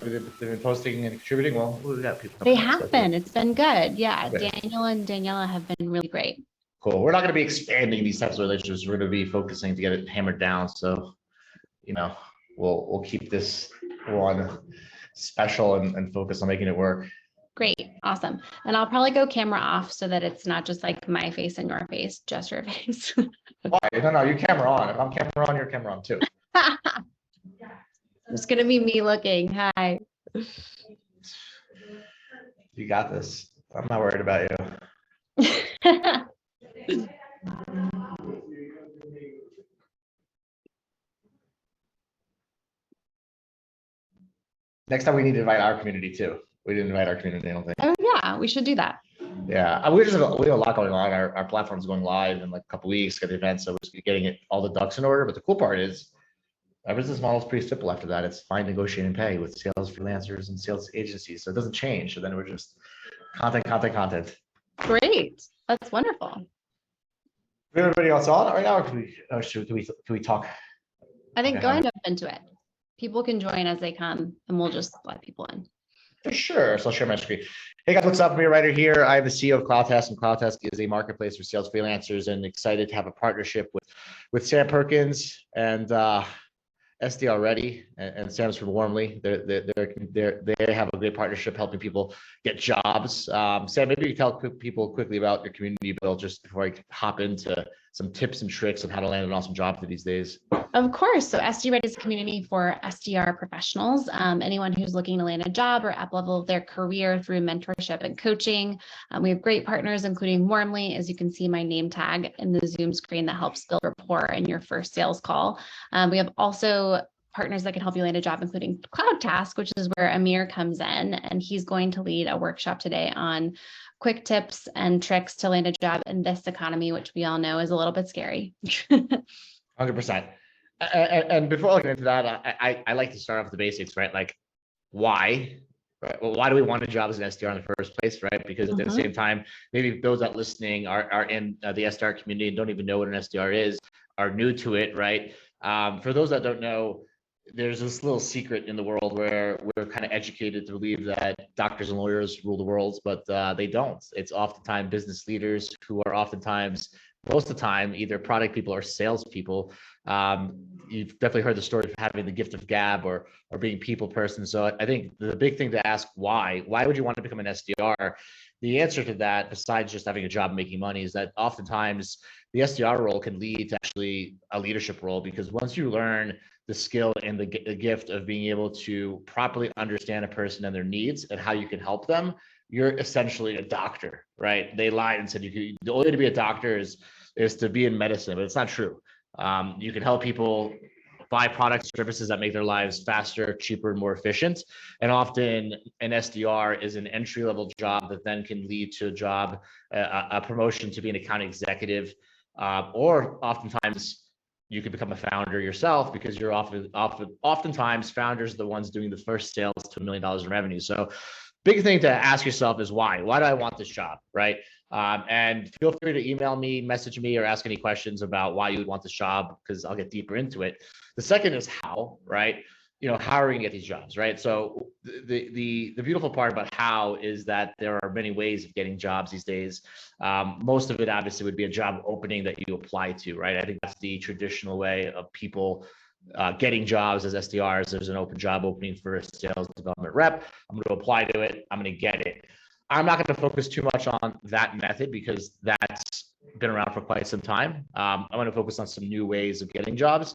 They've been posting and contributing. Well, we got people They coming out, so have been. It's been good. Yeah. Good. Daniel and Daniela have been really great. Cool. We're not going to be expanding these types of relationships. We're going to be focusing to get it hammered down. So, we'll keep this one special and focus on making it work. Great. Awesome. And I'll probably go camera off so that it's not just like my face and your face, just your face. Why? No, your camera on. If I'm camera on, your camera on too. It's going to be me looking. Hi. You got this. I'm not worried about you. Next time we need to invite our community too. We didn't invite our community, I don't think. Oh yeah, we should do that. Yeah, we have a lot going on. Our platform's going live in like a couple weeks, got the event, so we're just getting all the ducks in order. But the cool part is our business model is pretty simple after that. It's find, negotiate, and pay with sales freelancers and sales agencies. So it doesn't change. So then we're just content. Great. That's wonderful. Everybody else on right now, or can we talk? I think go ahead and jump into it. People can join as they come, and we'll just let people in. For sure. So I'll share my screen. Hey guys, what's up? Amir Reiter here. I'm the CEO of CloudTask, and CloudTask is a marketplace for sales freelancers, and excited to have a partnership with Sam Perkins and SDR Ready and Sam's from Warmly. They have a great partnership helping people get jobs. Sam, maybe you tell people quickly about your community build just before I hop into some tips and tricks on how to land an awesome job for these days. Of course. So SD Ready is a community for SDR professionals, anyone who's looking to land a job or up level their career through mentorship and coaching. We have great partners, including Warmly, as you can see my name tag in the Zoom screen that helps build rapport in your first sales call. We have also partners that can help you land a job, including CloudTask, which is where Amir comes in, and he's going to lead a workshop today on quick tips and tricks to land a job in this economy, which we all know is a little bit scary. 100%. And before I get into that, I like to start off with the basics, right? Like, why? Right? Well, why do we want a job as an SDR in the first place, right? Because at the same time, maybe those that listening are in the SDR community and don't even know what an SDR is, are new to it, right? For those that don't know, there's this little secret in the world where we're kind of educated to believe that doctors and lawyers rule the world, but they don't. It's oftentimes business leaders who are oftentimes, most of the time, either product people or salespeople. You've definitely heard the story of having the gift of gab or being people person. So I think the big thing to ask, why would you want to become an SDR? The answer to that, besides just having a job and making money, is that oftentimes the SDR role can lead to actually a leadership role, because once you learn the skill and the gift of being able to properly understand a person and their needs and how you can help them, you're essentially a doctor, right? They lied and said the only way to be a doctor is to be in medicine, but it's not true. You can help people buy products, services that make their lives faster, cheaper, and more efficient. And often an SDR is an entry-level job that then can lead to a promotion to be an account executive, or oftentimes you could become a founder yourself, because you're oftentimes founders are the ones doing the first sales to $1 million in revenue. So big thing to ask yourself is why? Why do I want this job, right? And feel free to email me, message me, or ask any questions about why you would want this job, because I'll get deeper into it. The second is how, right? How are we gonna get these jobs, right? So the beautiful part about how is that there are many ways of getting jobs these days. Most of it obviously would be a job opening that you apply to, right? I think that's the traditional way of people getting jobs as SDRs. There's an open job opening for a sales development rep. I'm going to apply to it. I'm going to get it. I'm not going to focus too much on that method, because that's been around for quite some time. I'm going to focus on some new ways of getting jobs.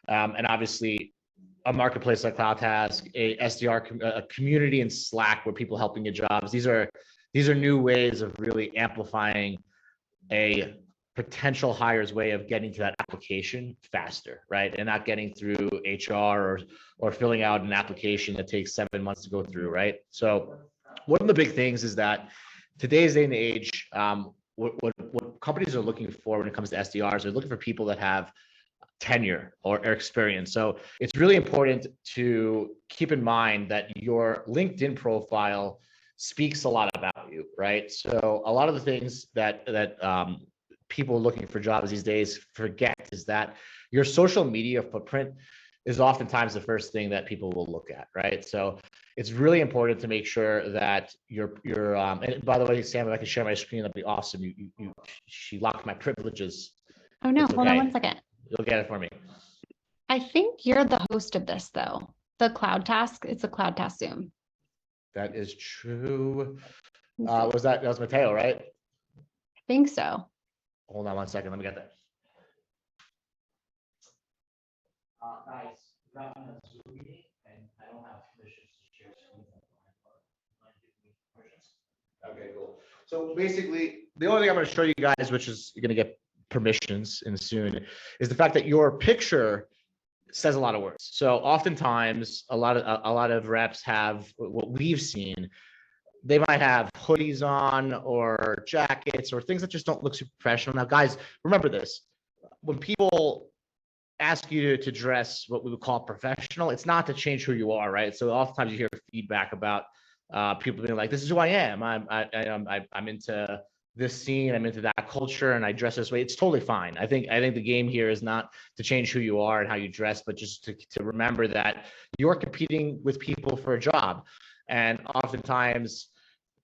And obviously, a marketplace like CloudTask, a SDR, a community in Slack where people helping get jobs. These are new ways of really amplifying a potential hires way of getting to that application faster, right? And not getting through HR or filling out an application that takes 7 months to go through, right? So one of the big things is that today's day and age, what companies are looking for when it comes to SDRs, they're looking for people that have tenure or experience. So it's really important to keep in mind that your LinkedIn profile speaks a lot about you, right? So a lot of the things that people looking for jobs these days forget is that your social media footprint is oftentimes the first thing that people will look at, right? So it's really important to make sure that and by the way, Sam, if I can share my screen, that'd be awesome. She locked my privileges. Oh no, It's hold on okay. one second. You'll get it for me. I think you're the host of this though. The CloudTask, it's a CloudTask Zoom. That is true. I That was Mateo, right? think so. Hold on one second. Let me get that. Guys, not on a Zoom meeting, and I don't have permissions to share screens. Okay, cool. So basically, the only thing I'm going to show you guys, which is you're going to get permissions in soon, is the fact that your picture says a lot of words. So oftentimes, a lot of reps have what we've seen. They might have hoodies on or jackets or things that just don't look super professional. Now, guys, remember this: when people ask you to dress what we would call professional, it's not to change who you are, right? So oftentimes you hear feedback about people being like, "This is who I am. I'm into this scene. I'm into that culture, and I dress this way." It's totally fine. I think the game here is not to change who you are and how you dress, but just to remember that you're competing with people for a job, and oftentimes.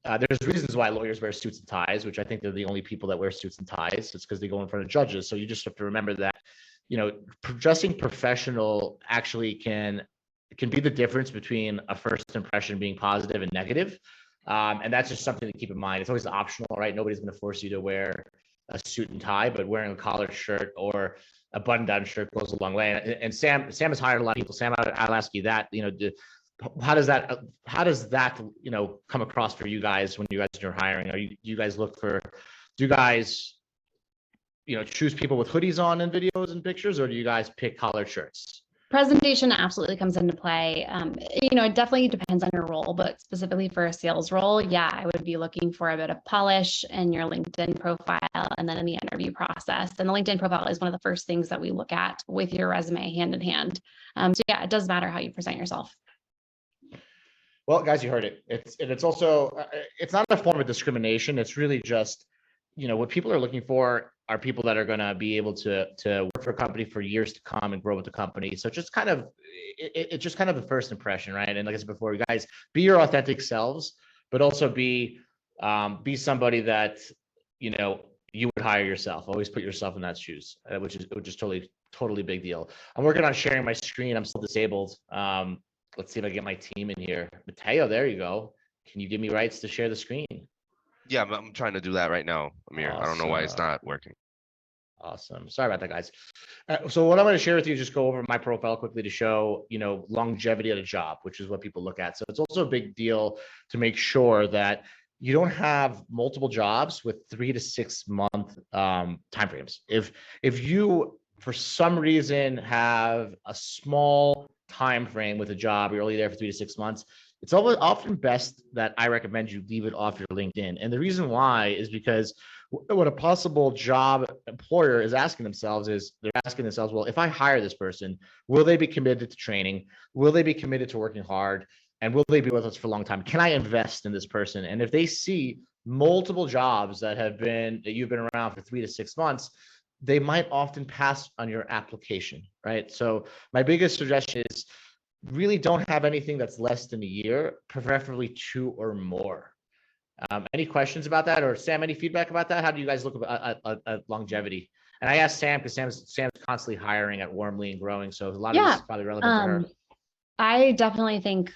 There's reasons why lawyers wear suits and ties, which I think they're the only people that wear suits and ties. It's because they go in front of judges. So you just have to remember that, dressing professional actually can be the difference between a first impression being positive and negative. And that's just something to keep in mind. It's always optional, right? Nobody's going to force you to wear a suit and tie, but wearing a collared shirt or a button-down shirt goes a long way. And Sam has hired a lot of people. Sam, I'll ask you that. How does that come across for you guys when you guys are hiring? Do you guys choose people with hoodies on in videos and pictures, or do you guys pick collared shirts? Presentation absolutely comes into play. It definitely depends on your role, but specifically for a sales role, yeah, I would be looking for a bit of polish in your LinkedIn profile and then in the interview process. And the LinkedIn profile is one of the first things that we look at with your resume hand in hand. So yeah, it does matter how you present yourself. Well, guys, you heard it. It's also it's not a form of discrimination. It's really just, what people are looking for are people that are going to be able to work for a company for years to come and grow with the company. So it's kind of a first impression, right? And like I said before, you guys be your authentic selves, but also be somebody that you would hire yourself. Always put yourself in that shoes, which is totally big deal. I'm working on sharing my screen. I'm still disabled. Let's see if I get my team in here. Mateo, there you go. Can you give me rights to share the screen? Yeah, I'm trying to do that right now, Amir. I don't know why it's not working. Awesome. Sorry about that, guys. So what I'm going to share with you is just go over my profile quickly to show, longevity at a job, which is what people look at. So it's also a big deal to make sure that you don't have multiple jobs with 3 to 6 month timeframes. If you, for some reason, have a small time frame with a job, you're only there for 3 to 6 months, it's often best that I recommend you leave it off your LinkedIn. And the reason why is because what a possible job employer is asking themselves is they're asking themselves, well, if I hire this person, will they be committed to training? Will they be committed to working hard? And will they be with us for a long time? Can I invest in this person? And if they see multiple jobs that you've been around for 3 to 6 months, they might often pass on your application, right? So my biggest suggestion is really don't have anything that's less than a year, preferably 2 or more. Any questions about that? Or Sam, any feedback about that? How do you guys look at longevity? And I asked Sam because Sam's constantly hiring at Warmly and growing. So a lot of this is probably relevant to her. I definitely think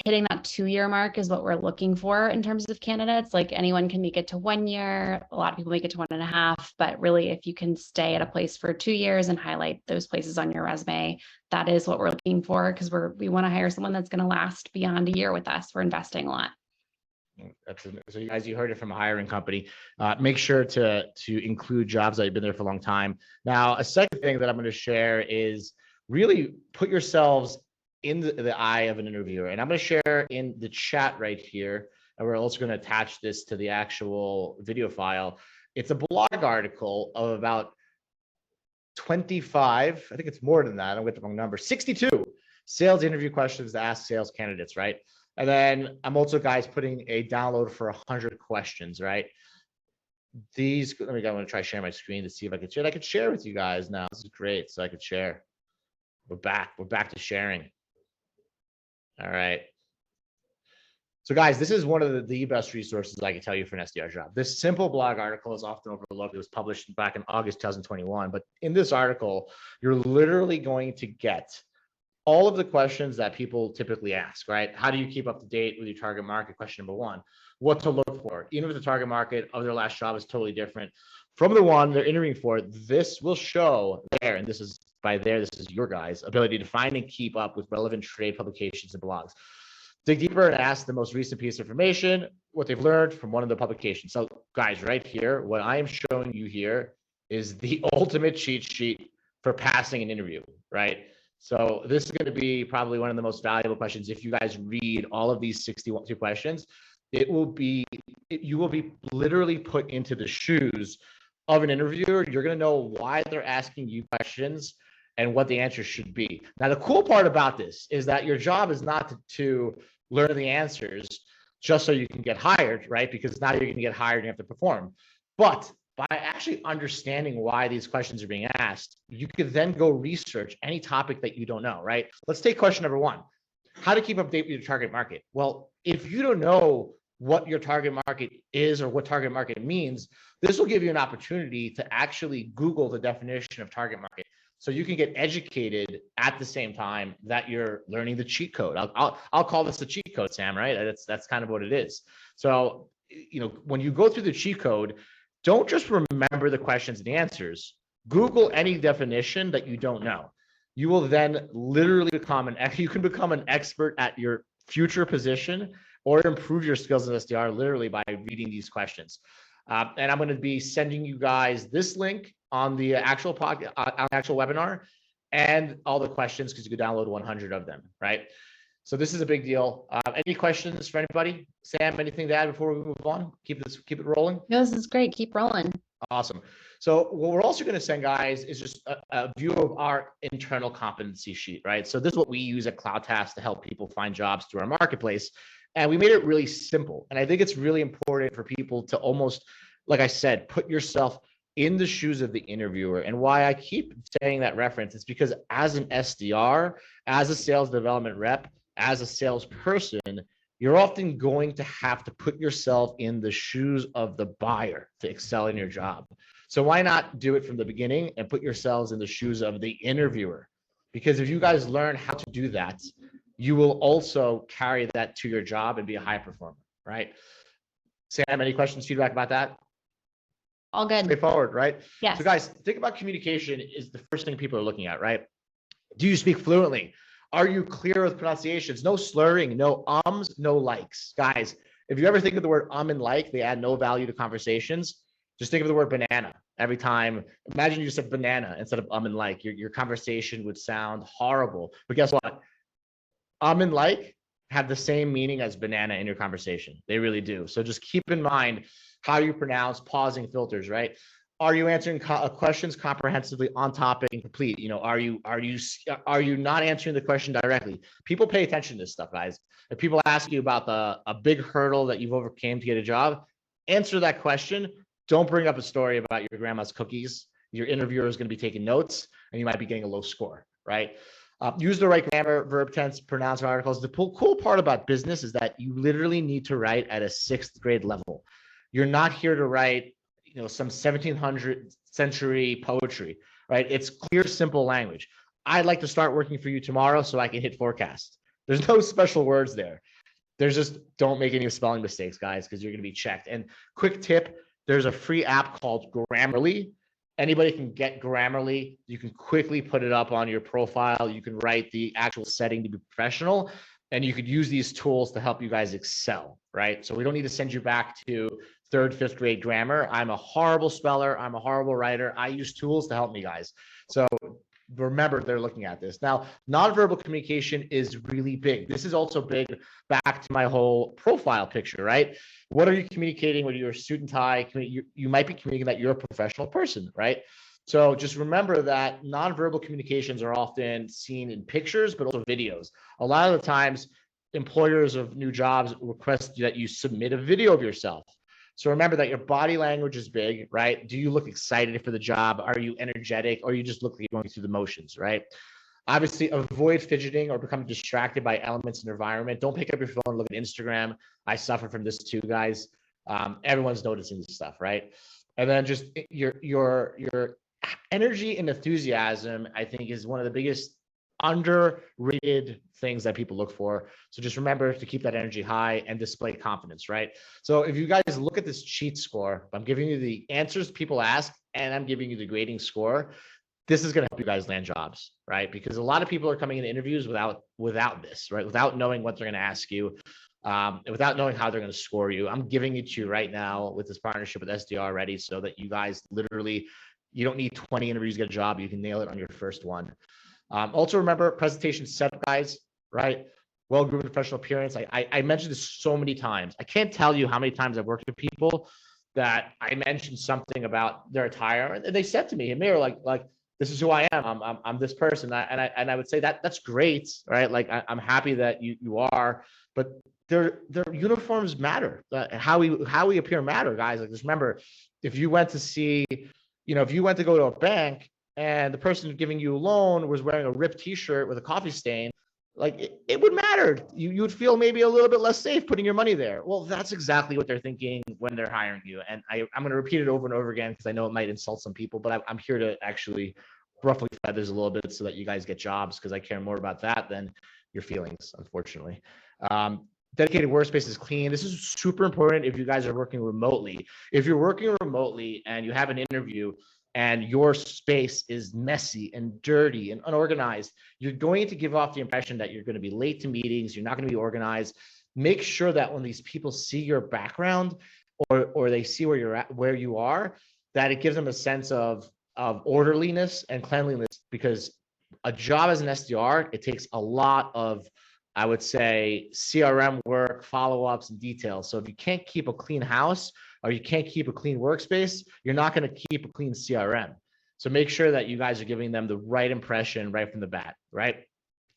hitting that 2-year mark is what we're looking for in terms of candidates. Like anyone can make it to 1 year. A lot of people make it to 1.5, but really if you can stay at a place for 2 years and highlight those places on your resume, that is what we're looking for, because we want to hire someone that's going to last beyond a year with us. We're investing a lot. So as you heard it from a hiring company, make sure to include jobs that have been there for a long time. Now, a second thing that I'm going to share is really put yourselves in the eye of an interviewer. And I'm going to share in the chat right here, and we're also going to attach this to the actual video file. It's a blog article of about 25, I think it's more than that, I get the wrong number, 62 sales interview questions to ask sales candidates, right? And then I'm also, guys, putting a download for 100 questions, right? I'm going to try sharing my screen to see if I can share. I could share with you guys now. This is great. So I could share. We're back to sharing. All right. So guys, this is one of the best resources I can tell you for an SDR job. This simple blog article is often overlooked. It was published back in August 2021. But in this article, you're literally going to get all of the questions that people typically ask, right? How do you keep up to date with your target market? Question number one. What to look for. Even if the target market of their last job is totally different from the one they're interviewing for, this will show there, and this is by there, this is your guys' ability to find and keep up with relevant trade publications and blogs. Dig deeper and ask the most recent piece of information, what they've learned from one of the publications. So guys, right here, what I am showing you here is the ultimate cheat sheet for passing an interview, right? So this is going to be probably one of the most valuable questions. If you guys read all of these 62 questions, you will be literally put into the shoes of an interviewer. You're going to know why they're asking you questions and what the answers should be. Now, the cool part about this is that your job is not to learn the answers just so you can get hired, right? Because now you're going to get hired and you have to perform. But by actually understanding why these questions are being asked, you could then go research any topic that you don't know, right? Let's take question number one. How to keep up to date with your target market. Well, if you don't know what your target market is or what target market means, this will give you an opportunity to actually Google the definition of target market. So you can get educated at the same time that you're learning the cheat code. I'll call this the cheat code, Sam, right? That's kind of what it is. So, when you go through the cheat code, don't just remember the questions and the answers. Google any definition that you don't know. You will then literally become you can become an expert at your future position or improve your skills as SDR literally by reading these questions. And I'm going to be sending you guys this link on the actual podcast, on the actual webinar, and all the questions because you could download 100 of them, right? So this is a big deal. Any questions for anybody? Sam, anything to add before we move on? Keep it rolling. No, this is great. Keep rolling. Awesome. So what we're also going to send, guys, is just a view of our internal competency sheet, right? So this is what we use at CloudTask to help people find jobs through our marketplace. And we made it really simple. And I think it's really important for people to almost, like I said, put yourself in the shoes of the interviewer. And why I keep saying that reference is because as an SDR, as a sales development rep, as a salesperson, you're often going to have to put yourself in the shoes of the buyer to excel in your job. So why not do it from the beginning and put yourselves in the shoes of the interviewer? Because if you guys learn how to do that, you will also carry that to your job and be a high performer, right? Sam, any questions, feedback about that? All good. Straightforward, right? Yes. So guys, think about communication is the first thing people are looking at, right? Do you speak fluently? Are you clear with pronunciations? No slurring, no ums, no likes. Guys, if you ever think of the word and like, they add no value to conversations. Just think of the word banana every time. Imagine you just said banana instead of and like. Your conversation would sound horrible. But guess what? And like have the same meaning as banana in your conversation. They really do. So just keep in mind how you pronounce, pausing filters, right? Are you answering questions comprehensively, on topic, and complete? Are you not answering the question directly? People pay attention to this stuff, guys. If people ask you about a big hurdle that you've overcame to get a job, answer that question. Don't bring up a story about your grandma's cookies. Your interviewer is going to be taking notes, and you might be getting a low score, right? Use the right grammar, verb tense, pronounce articles. The cool part about business is that you literally need to write at a 6th grade level. You're not here to write some 1700 century poetry, right? It's clear, simple language. I'd like to start working for you tomorrow so I can hit forecast. There's no special words there. There's just don't make any spelling mistakes, guys, because you're going to be checked. And quick tip, there's a free app called Grammarly. Anybody can get Grammarly. You can quickly put it up on your profile. You can write the actual setting to be professional, and you could use these tools to help you guys excel, right? So we don't need to send you back to 3rd, 5th grade grammar. I'm a horrible speller. I'm a horrible writer. I use tools to help me, guys. So remember, they're looking at this. Now, nonverbal communication is really big. This is also big back to my whole profile picture, right? What are you communicating when you're a suit and tie? You might be communicating that you're a professional person, right? So just remember that nonverbal communications are often seen in pictures, but also videos. A lot of the times, employers of new jobs request that you submit a video of yourself. So remember that your body language is big, right? Do you look excited for the job? Are you energetic? Or you just look like you're going through the motions, right? Obviously, avoid fidgeting or becoming distracted by elements in the environment. Don't pick up your phone, look at Instagram. I suffer from this too, guys. Everyone's noticing this stuff, right? And then just your energy and enthusiasm, I think, is one of the biggest underrated things that people look for. So just remember to keep that energy high and display confidence, right? So if you guys look at this cheat score, I'm giving you the answers people ask, and I'm giving you the grading score. This is going to help you guys land jobs, right? Because a lot of people are coming into interviews without this, right? Without knowing what they're going to ask you, without knowing how they're going to score you. I'm giving it to you right now with this partnership with SDR already, so that you guys literally, you don't need 20 interviews to get a job. You can nail it on your first one. Also remember presentation setup, guys, right? Well-groomed professional appearance. I mentioned this so many times. I can't tell you how many times I've worked with people that I mentioned something about their attire, and they said to me, Amir, like this is who I am. I'm this person, and I would say that that's great, right? Like I'm happy that you are, but their uniforms matter. How we appear matter, guys. Like just remember, if you went to see, if you went to go to a bank and the person giving you a loan was wearing a ripped T-shirt with a coffee stain, like it would matter. You would feel maybe a little bit less safe putting your money there. Well, that's exactly what they're thinking when they're hiring you. And I'm going to repeat it over and over again because I know it might insult some people, but I'm here to actually ruffle feathers a little bit so that you guys get jobs, because I care more about that than your feelings, unfortunately. Dedicated workspace is clean. This is super important if you guys are working remotely. If you're working remotely and you have an interview and your space is messy and dirty and unorganized, you're going to give off the impression that you're going to be late to meetings, you're not going to be organized. Make sure that when these people see your background or they see where you're at, where you are, that it gives them a sense of orderliness and cleanliness, because a job as an SDR, it takes a lot of, I would say, CRM work, follow-ups, and details. So if you can't keep a clean house or you can't keep a clean workspace, you're not going to keep a clean CRM. So make sure that you guys are giving them the right impression right from the bat, right?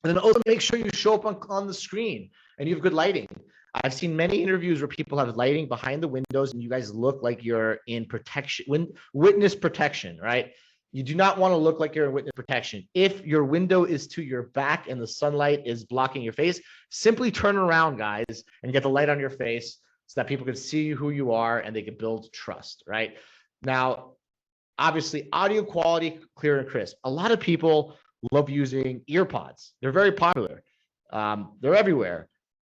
And then also make sure you show up on the screen and you have good lighting. I've seen many interviews where people have lighting behind the windows and you guys look like you're in protection, witness protection, right? You do not want to look like you're in witness protection. If your window is to your back and the sunlight is blocking your face, simply turn around, guys, and get the light on your face so that people can see who you are and they can build trust, right? Now, obviously, audio quality, clear and crisp. A lot of people love using earpods. They're very popular. They're everywhere.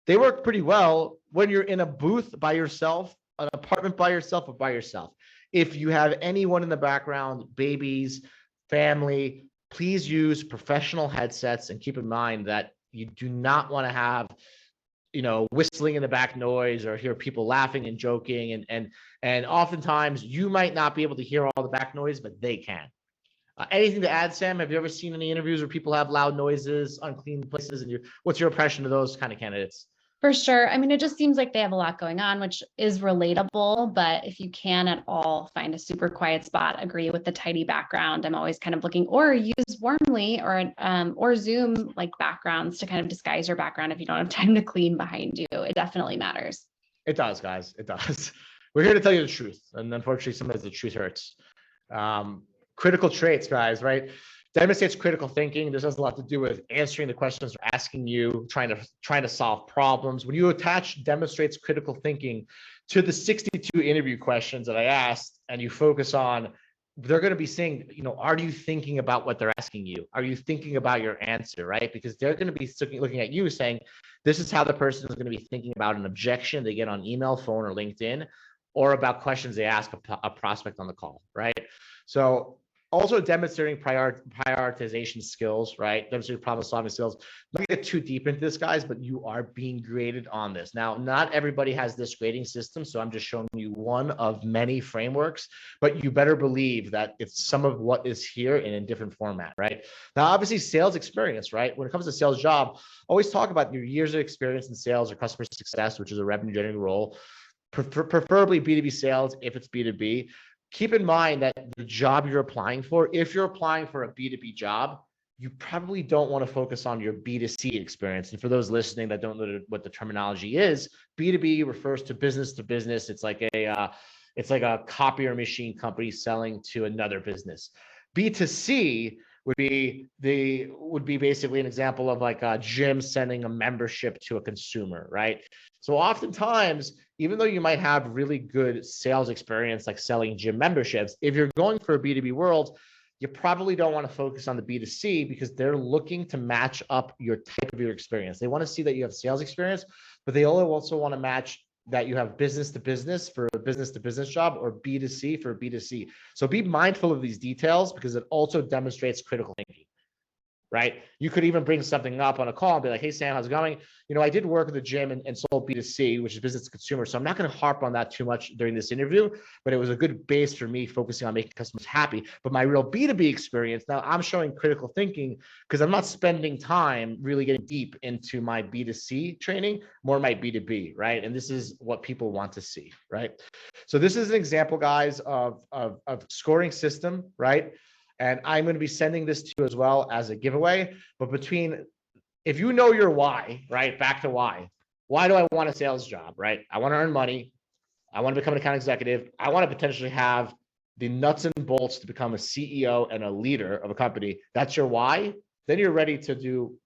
They work pretty well when you're in a booth by yourself, an apartment by yourself, or by yourself. If you have anyone in the background, babies, family, please use professional headsets, and keep in mind that you do not want to have, whistling in the back noise or hear people laughing and joking. And oftentimes you might not be able to hear all the back noise, but they can. Anything to add, Sam? Have you ever seen any interviews where people have loud noises, unclean places? And what's your impression of those kind of candidates? For sure. I mean, it just seems like they have a lot going on, which is relatable. But if you can at all find a super quiet spot, agree with the tidy background. I'm always kind of looking, or use Warmly or Zoom like backgrounds to kind of disguise your background if you don't have time to clean behind you. It definitely matters. It does, guys. It does. We're here to tell you the truth, and unfortunately, sometimes the truth hurts. Critical traits, guys. Right? Demonstrates critical thinking. This has a lot to do with answering the questions they're asking you, trying to solve problems. When you attach demonstrates critical thinking to the 62 interview questions that I asked, and you focus on, they're going to be saying, are you thinking about what they're asking you? Are you thinking about your answer, right? Because they're going to be looking at you saying, this is how the person is going to be thinking about an objection they get on email, phone, or LinkedIn, or about questions they ask a prospect on the call, right? So also demonstrating prioritization skills, right? Demonstrating problem-solving skills. Don't get too deep into this, guys, but you are being graded on this. Now, not everybody has this grading system, so I'm just showing you one of many frameworks, but you better believe that it's some of what is here in a different format, right? Now, obviously, sales experience, right? When it comes to sales job, always talk about your years of experience in sales or customer success, which is a revenue-generating role, preferably B2B sales if it's B2B. Keep in mind that the job you're applying for, if you're applying for a B2B job, you probably don't want to focus on your B2C experience. And for those listening that don't know what the terminology is, B2B refers to business to business. It's like a copier machine company selling to another business. B2C would be basically an example of like a gym sending a membership to a consumer, right? So oftentimes, even though you might have really good sales experience, like selling gym memberships, if you're going for a B2B world, you probably don't want to focus on the B2C because they're looking to match up your type of your experience. They want to see that you have sales experience, but they also want to match that you have business to business for a business to business job or B2C for a B2C. So be mindful of these details because it also demonstrates critical thinking, right? You could even bring something up on a call and be like, hey, Sam, how's it going? You know, I did work at the gym and sold B2C, which is business to consumer. So I'm not going to harp on that too much during this interview, but it was a good base for me focusing on making customers happy. But my real B2B experience, now I'm showing critical thinking because I'm not spending time really getting deep into my B2C training, more my B2B, right? And this is what people want to see, right? So this is an example, guys, of scoring system, right? And I'm going to be sending this to you as well as a giveaway. But if you know your why, right? Back to why. Why do I want a sales job, right? I want to earn money. I want to become an account executive. I want to potentially have the nuts and bolts to become a CEO and a leader of a company. That's your why. Then you're ready to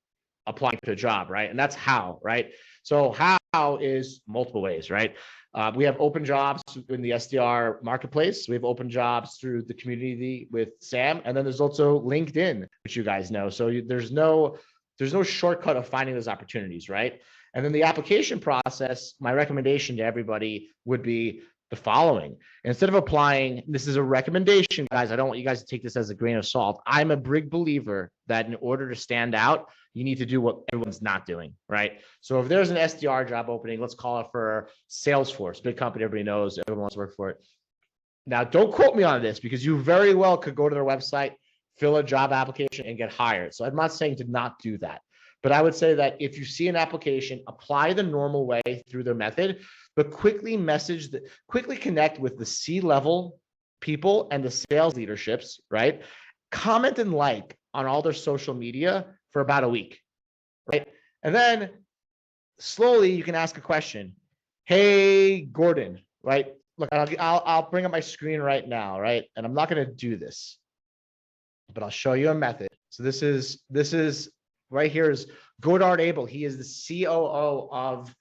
applying to a job, right? And that's how, right? So how is multiple ways, right? We have open jobs in the SDR marketplace. We have open jobs through the community with Sam. And then there's also LinkedIn, which you guys know. So there's no shortcut of finding those opportunities, right? And then the application process, my recommendation to everybody would be the following. Instead of applying, this is a recommendation, guys. I don't want you guys to take this as a grain of salt. I'm a big believer that in order to stand out, you need to do what everyone's not doing, right? So if there's an SDR job opening, let's call it for Salesforce, big company, everybody knows, everyone wants to work for it. Now, don't quote me on this because you very well could go to their website, fill a job application and get hired. So I'm not saying to not do that, but I would say that if you see an application, apply the normal way through their method, but quickly connect with the C-level people and the sales leaderships, right? Comment and like on all their social media for about a week, right? And then slowly you can ask a question. Hey, Gordon, right? Look, I'll bring up my screen right now, right? And I'm not going to do this, but I'll show you a method. So this is right here is Godard Abel. He is the COO of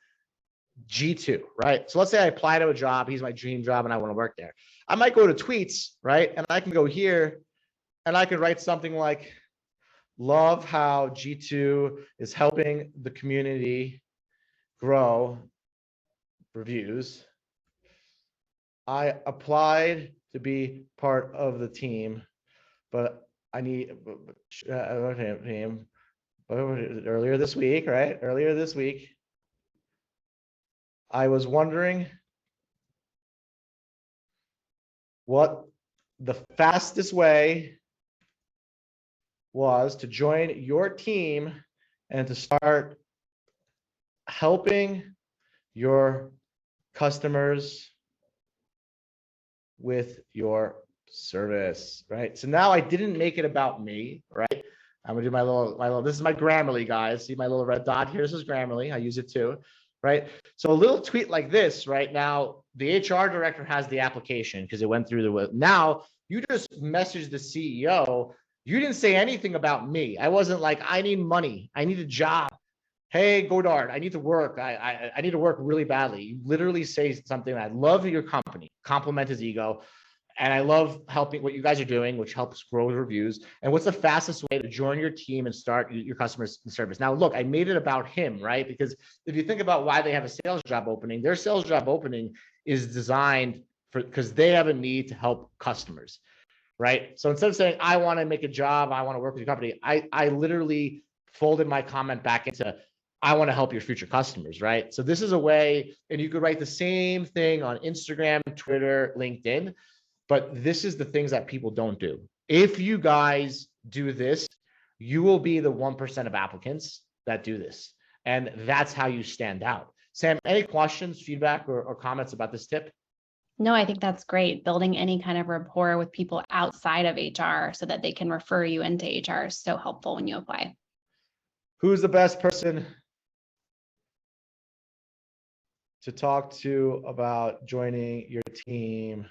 G2, right? So let's say I apply to a job. He's my dream job and I want to work there. I might go to tweets, right? And I can go here and I can write something like, love how G2 is helping the community grow reviews. I applied to be part of the team, but I need earlier this week, right? Earlier this week, I was wondering what the fastest way was to join your team and to start helping your customers with your service, right? So now I didn't make it about me, right? I'm gonna do my little, this is my Grammarly, guys. See my little red dot here? This is Grammarly. I use it too, right? So a little tweet like this, right? Now the HR director has the application because it went through the, now you just messaged the CEO. You didn't say anything about me. I wasn't like, I need money. I need a job. Hey, Godard, I need to work. I need to work really badly. You literally say something. I love your company, compliment his ego. And I love helping what you guys are doing, which helps grow the reviews. And what's the fastest way to join your team and start your customer service? Now, look, I made it about him, right? Because if you think about why they have a sales job opening, their sales job opening is designed for, because they have a need to help customers, right? So instead of saying, I want to make a job, I want to work with your company, I literally folded my comment back into, I want to help your future customers, right? So this is a way, and you could write the same thing on Instagram, Twitter, LinkedIn, but this is the things that people don't do. If you guys do this, you will be the 1% of applicants that do this. And that's how you stand out. Sam, any questions, feedback, or comments about this tip? No, I think that's great. Building any kind of rapport with people outside of HR so that they can refer you into HR is so helpful when you apply. Who's the best person to talk to about joining your team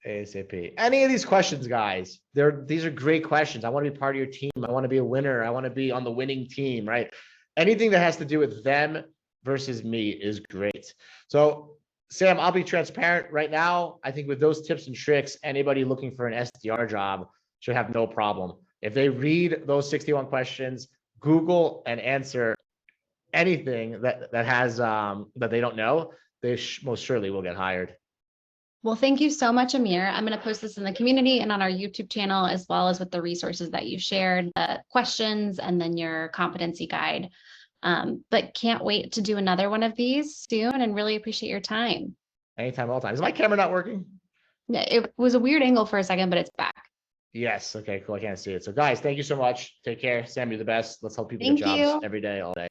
ASAP. Any of these questions, guys, these are great questions. I want to be part of your team. I want to be a winner. I want to be on the winning team, right? Anything that has to do with them versus me is great. So Sam, I'll be transparent right now. I think with those tips and tricks, anybody looking for an SDR job should have no problem. If they read those 61 questions, Google and answer anything that has that they don't know, they most surely will get hired. Well, thank you so much, Amir. I'm going to post this in the community and on our YouTube channel, as well as with the resources that you shared, the questions, and then your competency guide. But can't wait to do another one of these soon and really appreciate your time. Anytime, all time. Is my camera not working? Yeah, it was a weird angle for a second, but it's back. Yes. Okay, cool. I can't see it. So guys, thank you so much. Take care. Sam, you're the best. Let's help people Thank get jobs you. every day, all day.